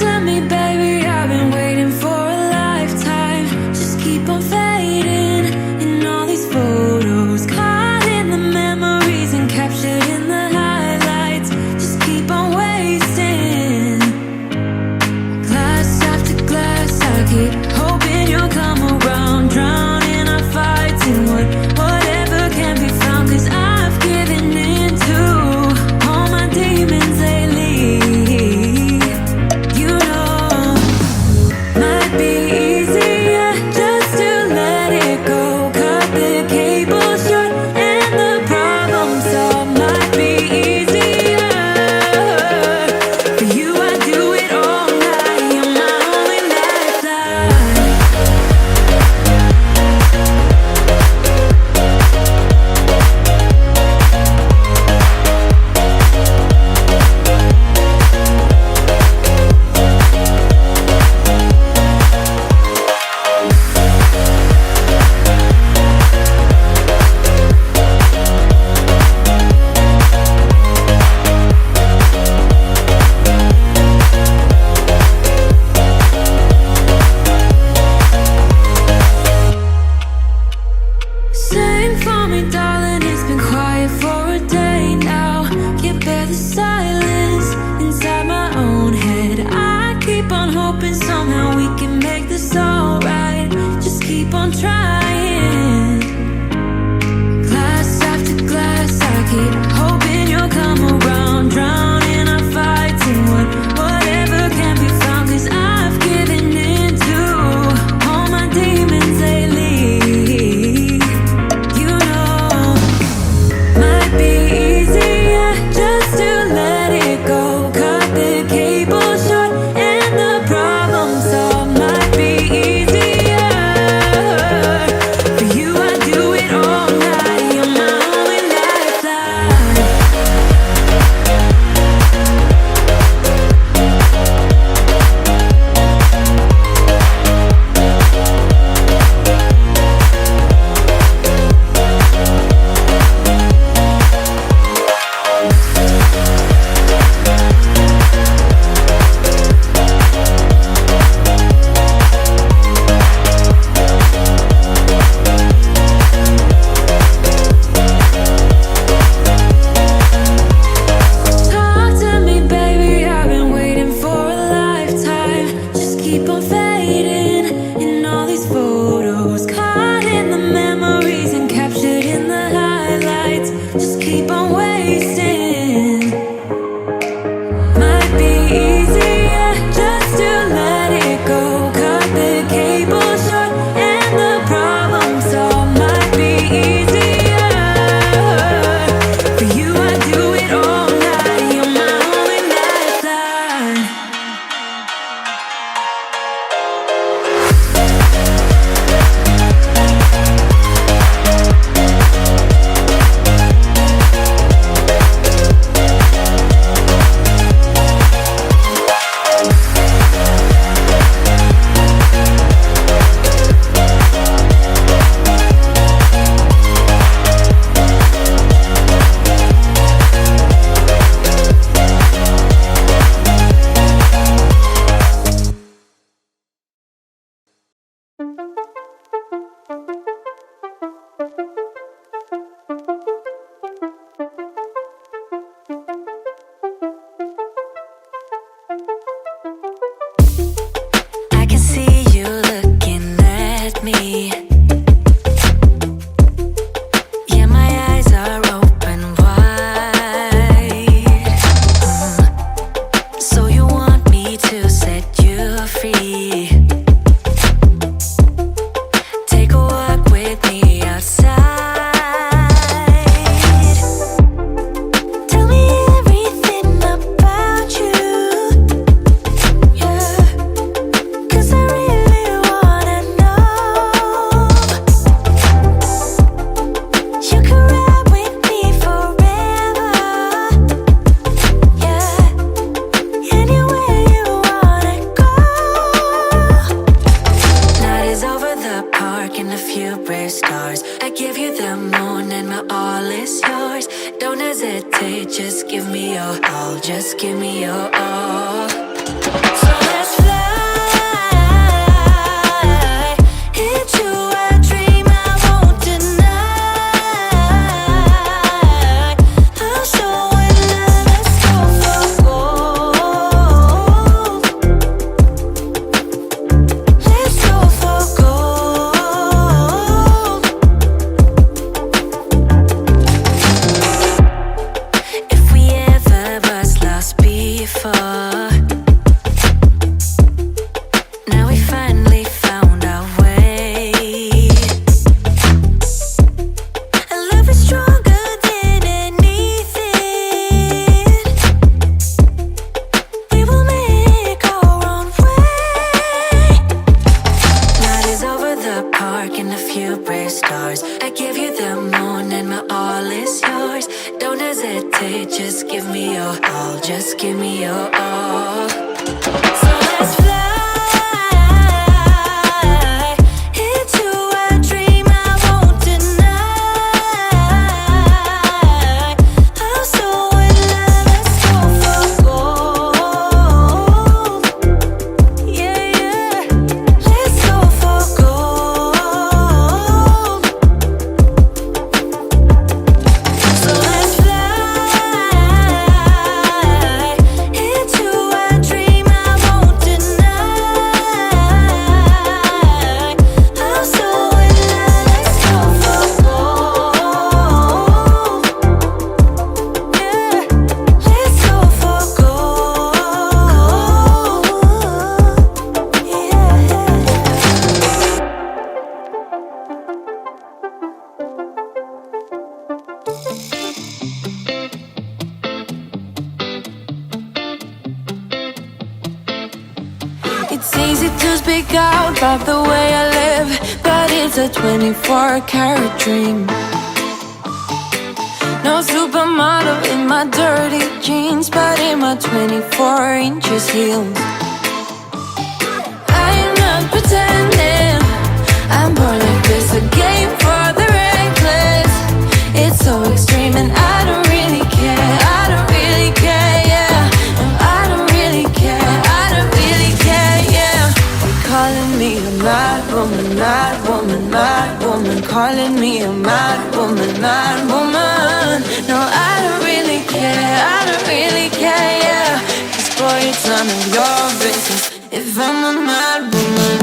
to me, baby, I've been waiting for a lifetime. Just keep on fading in all these photos, caught in the memories and captured in the highlights. Just keep on wasting glass after glass. I keep hoping you'll come around, drowning our fights in whatever can be found. 'Cause I've given in to all my demons lately. You know, might be easier just to let it go. Cut the cable short and the problem solved. Might be easier for you. I do it all night. You're my only lifeline. Sing for me, darling, it's been quiet for a day now. Can't bear the silence inside my own head. I keep on hoping somehow we can make this alright. Just keep on trying. Glass after glass, I keep hoping you'll come around, drowning our fights in whatever can be found. 'Cause I've given in to all my demons lately. You know, might be easier just to let it go. Cut the cable short and the problem solved. Might be easier for you. I do it all night. You're my only lifeline. Talk to me, baby, I've been waiting for a lifetime. Just keep on fading in all these photos, caught in the memories and captured in the highlights. Just keep on wasting. Might be easier just to let it go. Cut the cable short and the problem solved. Might be easier for you. I do it all night. You're my only lifeline. I can see you looking at me. Yeah, my eyes are open wide. So you want me to set you free? Take a walk with me outside. Tell me everything about you. Yeah, 'cause I really wanna know. You can ride with me forever. Yeah, anywhere you wanna go. Night is over the park and a few brave stars. I give you the moon and my all is yours. Don't hesitate, just give me your all. Just give me your all. So for. Now we finally found our way. And love is stronger than anything. We will make our own way. Night is over the park and a few brave stars. I give you the moon and my all is yours. Don't hesitate, just give me your all. Just give me your all. So let's fly into a dream I won't deny. I'm so in love, let's go for gold. Yeah, yeah, let's go for gold. So let's fly into a dream I won't deny. I'm so in love, let's go for gold. Yeah, let's go for gold. Yeah. It's easy to speak out about the way I live, but it's a 24-karat dream. No supermodel in my dirty jeans, but in my 24 inches heels. I am not pretending, I'm born like this, a game for the reckless. It's so extreme and I don't really care, I don't really care, yeah. No, I don't really care, I don't really care, yeah. They're calling me a mad woman, mad woman, mad woman. Calling me a mad woman, mad woman. No, I don't really care, I don't really care, yeah. 'Cause boy, it's none of your business if I'm a mad woman.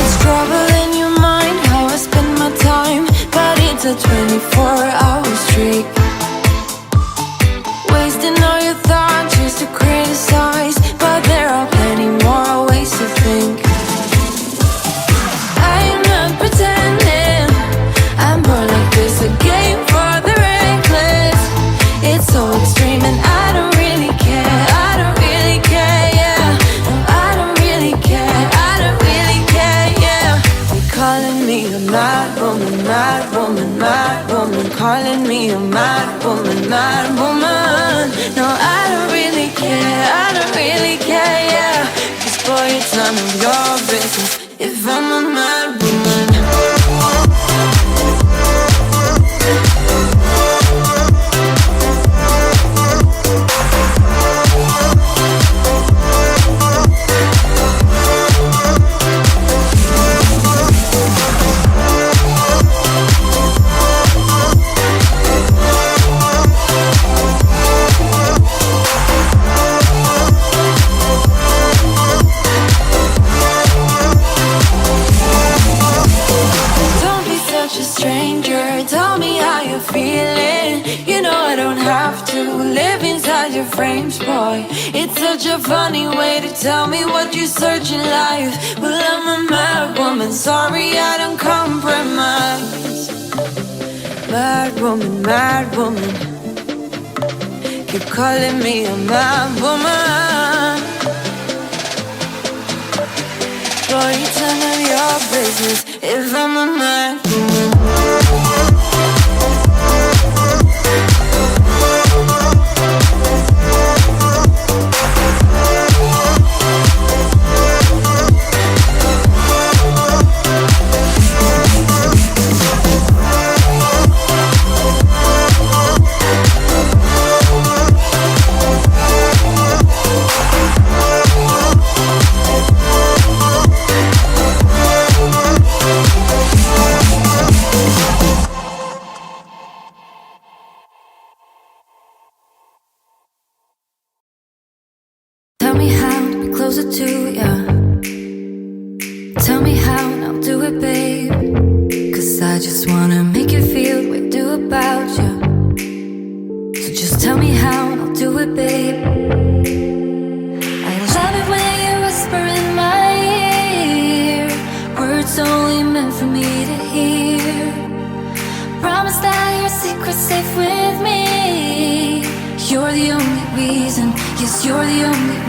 It's trouble in your mind, how I spend my time, but it's a 24-hour streak. Wasting all your thoughts just to criticize, but there are plenty more ways to think. I am not pretending, I'm born like this, a game for the reckless. It's so extreme and I don't really care, I don't really care, yeah. No, I don't really care, I don't really care, yeah. They're calling me a mad woman, mad woman, mad woman. Calling me a mad woman, mad woman. No, I don't really care, I don't really care, yeah. 'Cause boy, it's none of your business if I'm a mad woman. Don't be such a stranger, tell me how you're feeling. You know I don't have to live inside your frames, boy. It's such a funny way to tell me what you search in life. Well, I'm a mad woman, sorry I don't compromise. Mad woman, mad woman. Keep calling me a mad woman. Boy, it's none of your business if I'm a mad woman. closer to ya. Tell me how and I'll do it, babe. 'Cause I just wanna make you feel what I do about you. So just tell me how and I'll do it, babe. I love it when you whisper in my ear, words only meant for me to hear. Promise that your secret's safe with me. You're the only reason, yes, you're the only